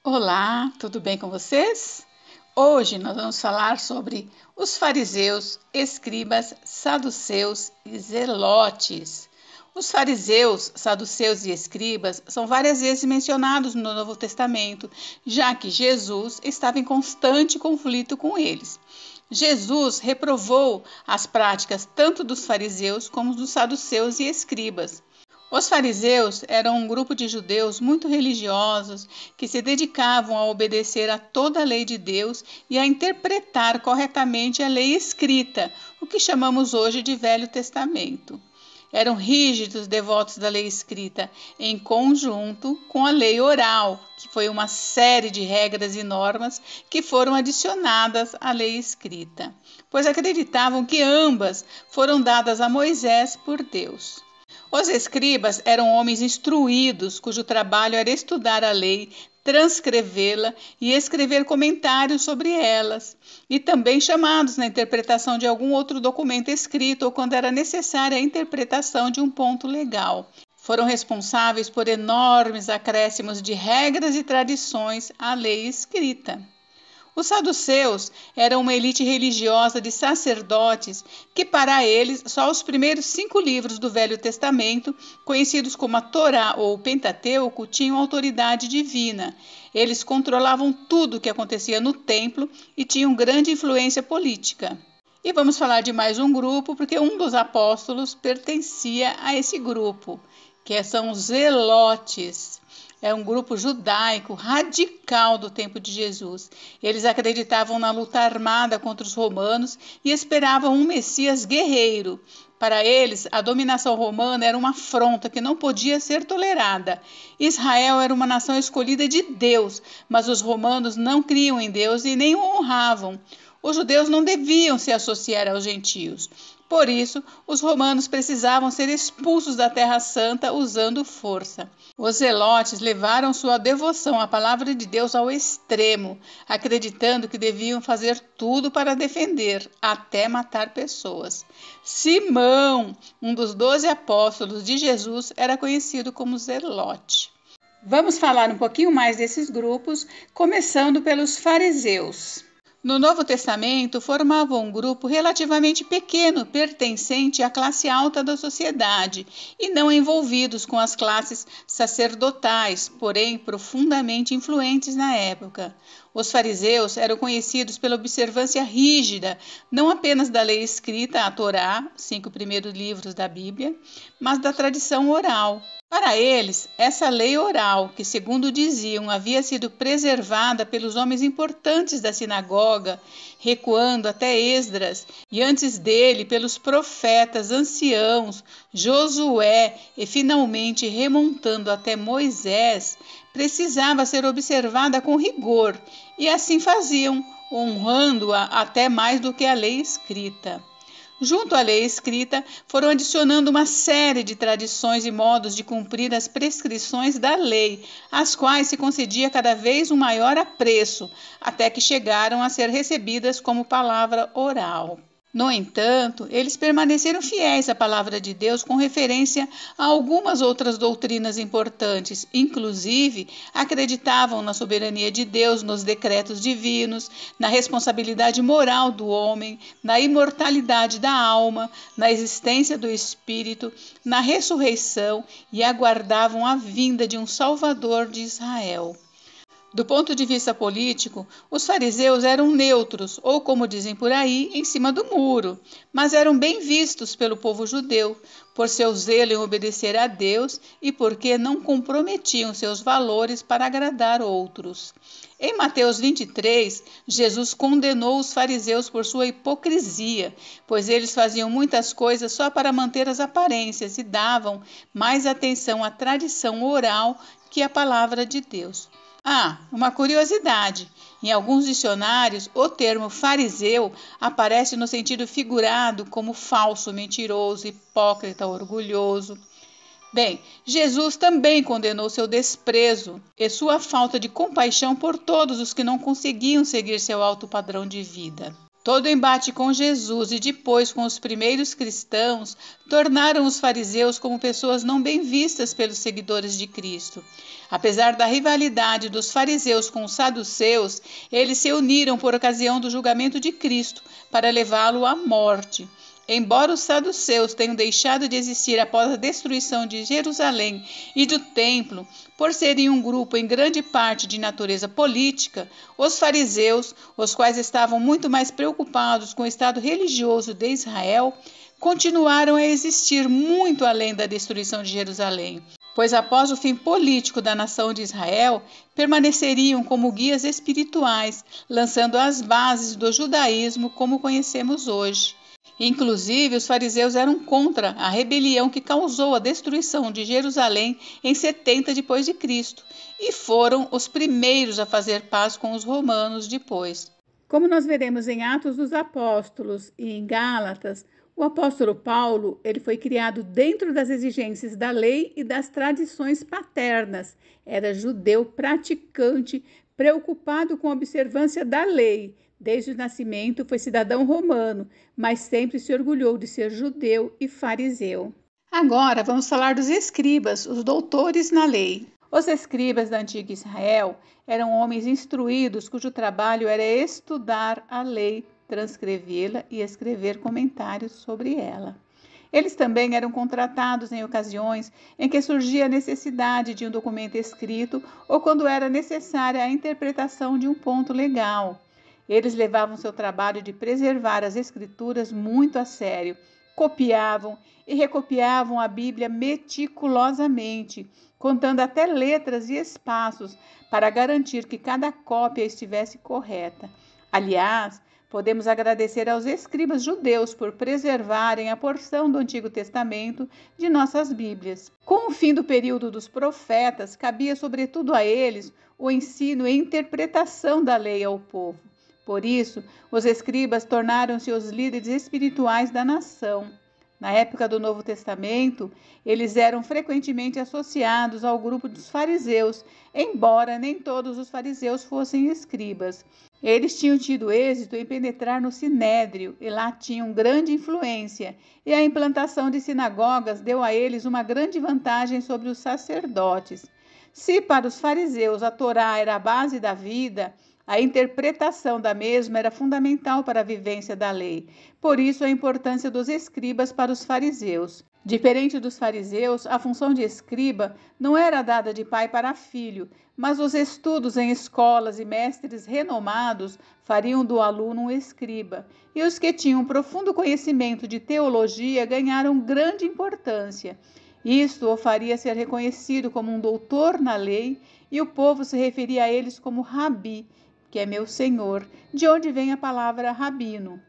Olá, tudo bem com vocês? Hoje nós vamos falar sobre os fariseus, escribas, saduceus e zelotes. Os fariseus, saduceus e escribas são várias vezes mencionados no Novo Testamento, já que Jesus estava em constante conflito com eles. Jesus reprovou as práticas tanto dos fariseus como dos saduceus e escribas. Os fariseus eram um grupo de judeus muito religiosos que se dedicavam a obedecer a toda a lei de Deus e a interpretar corretamente a lei escrita, o que chamamos hoje de Velho Testamento. Eram rígidos devotos da lei escrita, em conjunto com a lei oral, que foi uma série de regras e normas que foram adicionadas à lei escrita, pois acreditavam que ambas foram dadas a Moisés por Deus. Os escribas eram homens instruídos, cujo trabalho era estudar a lei, transcrevê-la e escrever comentários sobre elas, e também chamados na interpretação de algum outro documento escrito ou quando era necessária a interpretação de um ponto legal. Foram responsáveis por enormes acréscimos de regras e tradições à lei escrita. Os saduceus eram uma elite religiosa de sacerdotes que, para eles, só os primeiros 5 livros do Velho Testamento, conhecidos como a Torá ou o Pentateuco, tinham autoridade divina. Eles controlavam tudo o que acontecia no templo e tinham grande influência política. E vamos falar de mais um grupo, porque um dos apóstolos pertencia a esse grupo, que são os zelotes. É um grupo judaico radical do tempo de Jesus. Eles acreditavam na luta armada contra os romanos e esperavam um Messias guerreiro. Para eles, a dominação romana era uma afronta que não podia ser tolerada. Israel era uma nação escolhida de Deus, mas os romanos não criam em Deus e nem o honravam. Os judeus não deviam se associar aos gentios. Por isso, os romanos precisavam ser expulsos da Terra Santa usando força. Os zelotes levaram sua devoção à palavra de Deus ao extremo, acreditando que deviam fazer tudo para defender, até matar pessoas. Simão, um dos 12 apóstolos de Jesus, era conhecido como zelote. Vamos falar um pouquinho mais desses grupos, começando pelos fariseus. No Novo Testamento, formavam um grupo relativamente pequeno, pertencente à classe alta da sociedade e não envolvidos com as classes sacerdotais, porém profundamente influentes na época. Os fariseus eram conhecidos pela observância rígida, não apenas da lei escrita, a Torá, 5 primeiros livros da Bíblia, mas da tradição oral. Para eles, essa lei oral, que segundo diziam havia sido preservada pelos homens importantes da sinagoga, recuando até Esdras, e antes dele pelos profetas anciãos, Josué, e finalmente remontando até Moisés, precisava ser observada com rigor, e assim faziam, honrando-a até mais do que a lei escrita. Junto à lei escrita, foram adicionando uma série de tradições e modos de cumprir as prescrições da lei, às quais se concedia cada vez um maior apreço, até que chegaram a ser recebidas como palavra oral. No entanto, eles permaneceram fiéis à palavra de Deus com referência a algumas outras doutrinas importantes, inclusive acreditavam na soberania de Deus, nos decretos divinos, na responsabilidade moral do homem, na imortalidade da alma, na existência do espírito, na ressurreição e aguardavam a vinda de um Salvador de Israel. Do ponto de vista político, os fariseus eram neutros, ou como dizem por aí, em cima do muro, mas eram bem vistos pelo povo judeu, por seu zelo em obedecer a Deus e porque não comprometiam seus valores para agradar outros. Em Mateus 23, Jesus condenou os fariseus por sua hipocrisia, pois eles faziam muitas coisas só para manter as aparências e davam mais atenção à tradição oral que à palavra de Deus. Uma curiosidade. Em alguns dicionários, o termo fariseu aparece no sentido figurado como falso, mentiroso, hipócrita, orgulhoso. Bem, Jesus também condenou seu desprezo e sua falta de compaixão por todos os que não conseguiam seguir seu alto padrão de vida. Todo embate com Jesus e depois com os primeiros cristãos tornaram os fariseus como pessoas não bem vistas pelos seguidores de Cristo. Apesar da rivalidade dos fariseus com os saduceus, eles se uniram por ocasião do julgamento de Cristo para levá-lo à morte. Embora os saduceus tenham deixado de existir após a destruição de Jerusalém e do templo, por serem um grupo em grande parte de natureza política, os fariseus, os quais estavam muito mais preocupados com o estado religioso de Israel, continuaram a existir muito além da destruição de Jerusalém, pois após o fim político da nação de Israel, permaneceriam como guias espirituais, lançando as bases do judaísmo como conhecemos hoje. Inclusive, os fariseus eram contra a rebelião que causou a destruição de Jerusalém em 70 depois de Cristo, e foram os primeiros a fazer paz com os romanos depois. Como nós veremos em Atos dos Apóstolos e em Gálatas, o apóstolo Paulo, ele foi criado dentro das exigências da lei e das tradições paternas. Era judeu praticante, preocupado com a observância da lei. Desde o nascimento foi cidadão romano, mas sempre se orgulhou de ser judeu e fariseu. Agora vamos falar dos escribas, os doutores na lei. Os escribas da antiga Israel eram homens instruídos cujo trabalho era estudar a lei, transcrevê-la e escrever comentários sobre ela. Eles também eram contratados em ocasiões em que surgia a necessidade de um documento escrito ou quando era necessária a interpretação de um ponto legal. Eles levavam seu trabalho de preservar as escrituras muito a sério, copiavam e recopiavam a Bíblia meticulosamente, contando até letras e espaços para garantir que cada cópia estivesse correta. Aliás, podemos agradecer aos escribas judeus por preservarem a porção do Antigo Testamento de nossas Bíblias. Com o fim do período dos profetas, cabia sobretudo a eles o ensino e interpretação da lei ao povo. Por isso, os escribas tornaram-se os líderes espirituais da nação. Na época do Novo Testamento, eles eram frequentemente associados ao grupo dos fariseus, embora nem todos os fariseus fossem escribas. Eles tinham tido êxito em penetrar no Sinédrio e lá tinham grande influência, e a implantação de sinagogas deu a eles uma grande vantagem sobre os sacerdotes. Se para os fariseus a Torá era a base da vida, a interpretação da mesma era fundamental para a vivência da lei. Por isso, a importância dos escribas para os fariseus. Diferente dos fariseus, a função de escriba não era dada de pai para filho, mas os estudos em escolas e mestres renomados fariam do aluno um escriba. E os que tinham profundo conhecimento de teologia ganharam grande importância. Isto o faria ser reconhecido como um doutor na lei, e o povo se referia a eles como rabi, que é meu senhor, de onde vem a palavra rabino.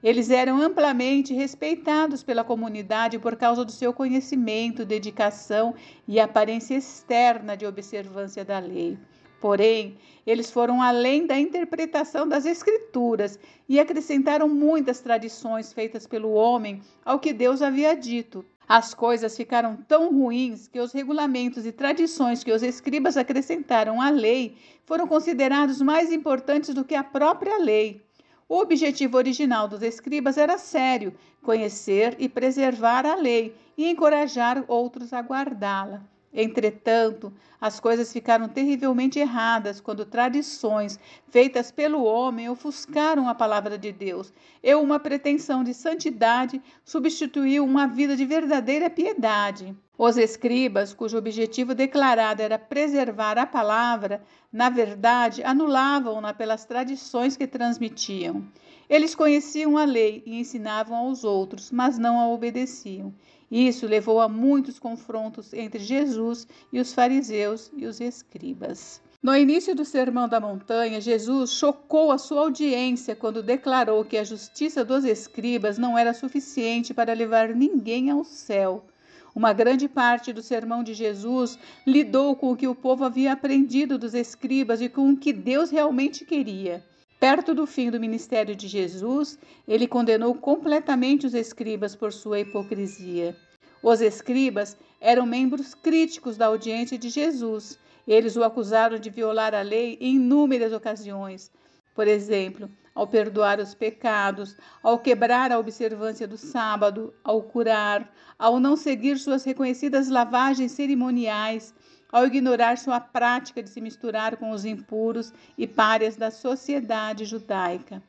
Eles eram amplamente respeitados pela comunidade por causa do seu conhecimento, dedicação e aparência externa de observância da lei. Porém, eles foram além da interpretação das Escrituras e acrescentaram muitas tradições feitas pelo homem ao que Deus havia dito. As coisas ficaram tão ruins que os regulamentos e tradições que os escribas acrescentaram à lei foram considerados mais importantes do que a própria lei. O objetivo original dos escribas era sério: conhecer e preservar a lei e encorajar outros a guardá-la. Entretanto, as coisas ficaram terrivelmente erradas quando tradições feitas pelo homem ofuscaram a palavra de Deus e uma pretensão de santidade substituiu uma vida de verdadeira piedade. Os escribas, cujo objetivo declarado era preservar a palavra, na verdade, anulavam-na pelas tradições que transmitiam. Eles conheciam a lei e ensinavam aos outros, mas não a obedeciam. Isso levou a muitos confrontos entre Jesus e os fariseus e os escribas. No início do Sermão da Montanha, Jesus chocou a sua audiência quando declarou que a justiça dos escribas não era suficiente para levar ninguém ao céu. Uma grande parte do sermão de Jesus lidou com o que o povo havia aprendido dos escribas e com o que Deus realmente queria. Perto do fim do ministério de Jesus, ele condenou completamente os escribas por sua hipocrisia. Os escribas eram membros críticos da audiência de Jesus. Eles o acusaram de violar a lei em inúmeras ocasiões. Por exemplo, ao perdoar os pecados, ao quebrar a observância do sábado, ao curar, ao não seguir suas reconhecidas lavagens cerimoniais, ao ignorar sua prática de se misturar com os impuros e párias da sociedade judaica.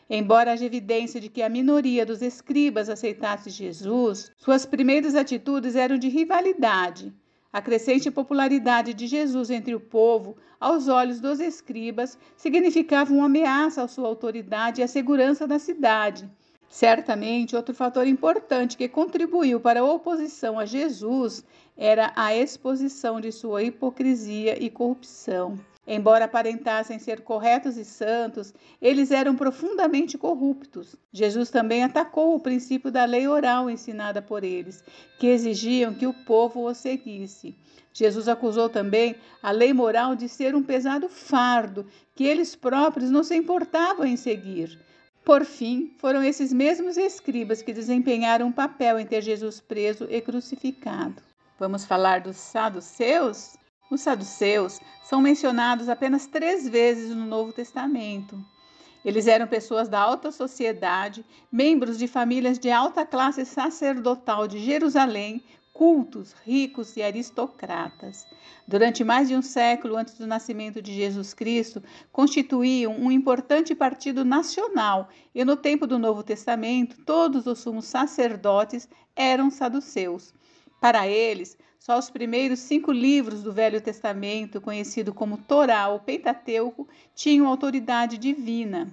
Embora haja evidência de que a minoria dos escribas aceitasse Jesus, suas primeiras atitudes eram de rivalidade. A crescente popularidade de Jesus entre o povo, aos olhos dos escribas, significava uma ameaça à sua autoridade e à segurança da cidade. Certamente, outro fator importante que contribuiu para a oposição a Jesus era a exposição de sua hipocrisia e corrupção. Embora aparentassem ser corretos e santos, eles eram profundamente corruptos. Jesus também atacou o princípio da lei oral ensinada por eles, que exigiam que o povo o seguisse. Jesus acusou também a lei moral de ser um pesado fardo, que eles próprios não se importavam em seguir. Por fim, foram esses mesmos escribas que desempenharam um papel em ter Jesus preso e crucificado. Vamos falar dos saduceus? Os saduceus são mencionados apenas 3 vezes no Novo Testamento. Eles eram pessoas da alta sociedade, membros de famílias de alta classe sacerdotal de Jerusalém, cultos, ricos e aristocratas. Durante mais de um século antes do nascimento de Jesus Cristo, constituíam um importante partido nacional e no tempo do Novo Testamento, todos os sumos sacerdotes eram saduceus. Para eles, só os primeiros 5 livros do Velho Testamento, conhecido como Torá ou Pentateuco, tinham autoridade divina.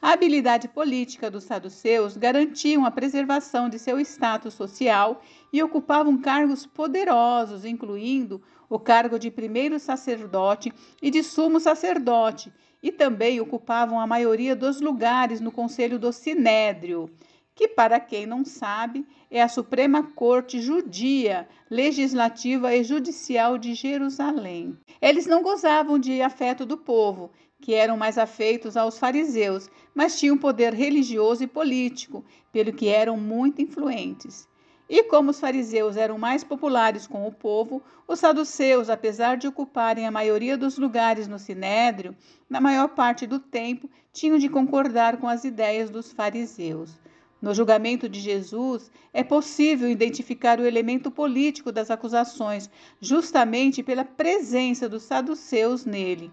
A habilidade política dos saduceus garantiam a preservação de seu status social e ocupavam cargos poderosos, incluindo o cargo de primeiro sacerdote e de sumo sacerdote, e também ocupavam a maioria dos lugares no conselho do Sinédrio, que, para quem não sabe, é a Suprema Corte Judia, Legislativa e Judicial de Jerusalém. Eles não gozavam de afeto do povo, que eram mais afeitos aos fariseus, mas tinham poder religioso e político, pelo que eram muito influentes. E como os fariseus eram mais populares com o povo, os saduceus, apesar de ocuparem a maioria dos lugares no Sinédrio, na maior parte do tempo, tinham de concordar com as ideias dos fariseus. No julgamento de Jesus, é possível identificar o elemento político das acusações, justamente pela presença dos saduceus nele.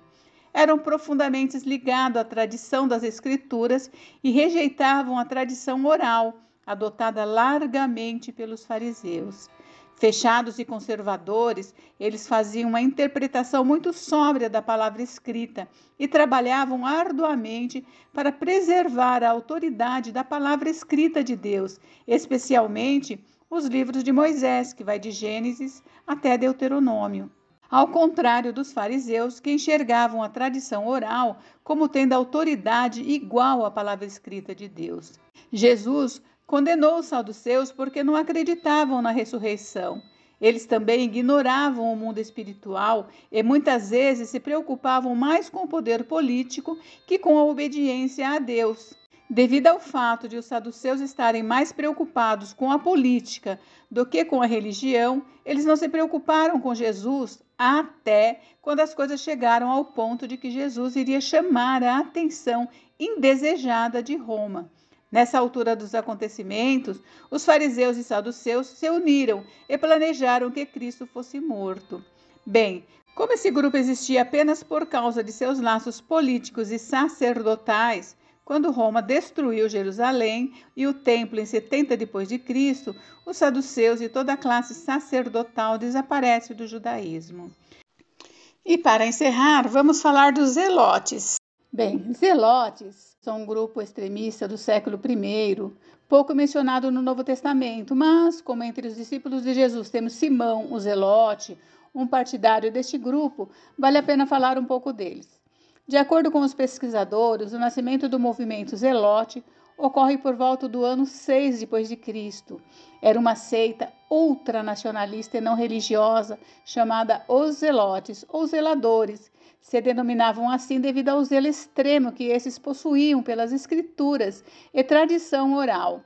Eram profundamente ligados à tradição das Escrituras e rejeitavam a tradição oral, adotada largamente pelos fariseus. Fechados e conservadores, eles faziam uma interpretação muito sóbria da palavra escrita e trabalhavam arduamente para preservar a autoridade da palavra escrita de Deus, especialmente os livros de Moisés, que vai de Gênesis até Deuteronômio. Ao contrário dos fariseus, que enxergavam a tradição oral como tendo autoridade igual à palavra escrita de Deus. Jesus condenou os saduceus porque não acreditavam na ressurreição. Eles também ignoravam o mundo espiritual e muitas vezes se preocupavam mais com o poder político que com a obediência a Deus. Devido ao fato de os saduceus estarem mais preocupados com a política do que com a religião, eles não se preocuparam com Jesus até quando as coisas chegaram ao ponto de que Jesus iria chamar a atenção indesejada de Roma. Nessa altura dos acontecimentos, os fariseus e saduceus se uniram e planejaram que Cristo fosse morto. Bem, como esse grupo existia apenas por causa de seus laços políticos e sacerdotais, quando Roma destruiu Jerusalém e o templo em 70 d.C., os saduceus e toda a classe sacerdotal desaparecem do judaísmo. E para encerrar, vamos falar dos zelotes. Bem, zelotes são um grupo extremista do século I, pouco mencionado no Novo Testamento, mas como entre os discípulos de Jesus temos Simão, o zelote, um partidário deste grupo, vale a pena falar um pouco deles. De acordo com os pesquisadores, o nascimento do movimento zelote ocorre por volta do ano 6 d.C. Era uma seita ultranacionalista e não religiosa chamada os zelotes ou zeladores. Se denominavam assim devido ao zelo extremo que esses possuíam pelas escrituras e tradição oral.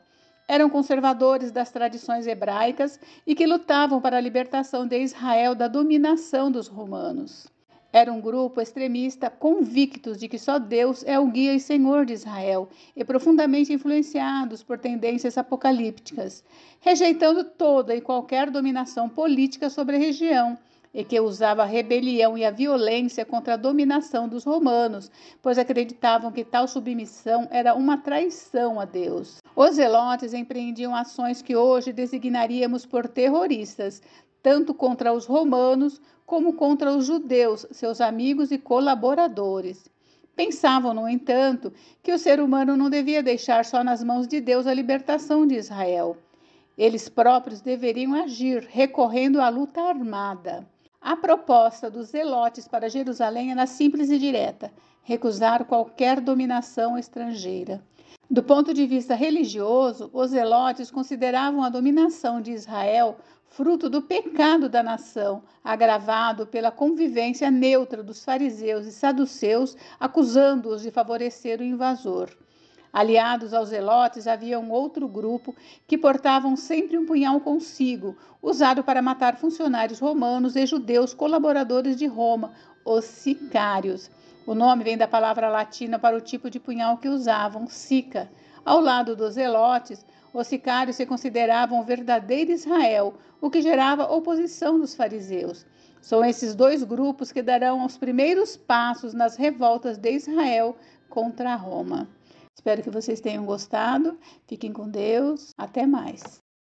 Eram conservadores das tradições hebraicas e que lutavam para a libertação de Israel da dominação dos romanos. Era um grupo extremista convictos de que só Deus é o guia e senhor de Israel e profundamente influenciados por tendências apocalípticas, rejeitando toda e qualquer dominação política sobre a região e que usava a rebelião e a violência contra a dominação dos romanos, pois acreditavam que tal submissão era uma traição a Deus. Os zelotes empreendiam ações que hoje designaríamos por terroristas, tanto contra os romanos como contra os judeus, seus amigos e colaboradores. Pensavam, no entanto, que o ser humano não devia deixar só nas mãos de Deus a libertação de Israel. Eles próprios deveriam agir, recorrendo à luta armada. A proposta dos zelotes para Jerusalém era simples e direta: recusar qualquer dominação estrangeira. Do ponto de vista religioso, os zelotes consideravam a dominação de Israel fruto do pecado da nação, agravado pela convivência neutra dos fariseus e saduceus, acusando-os de favorecer o invasor. Aliados aos zelotes havia um outro grupo que portavam sempre um punhal consigo, usado para matar funcionários romanos e judeus colaboradores de Roma, os sicários. O nome vem da palavra latina para o tipo de punhal que usavam, sica. Ao lado dos zelotes, os sicários se consideravam o verdadeiro Israel, o que gerava oposição dos fariseus. São esses dois grupos que darão os primeiros passos nas revoltas de Israel contra Roma. Espero que vocês tenham gostado. Fiquem com Deus. Até mais.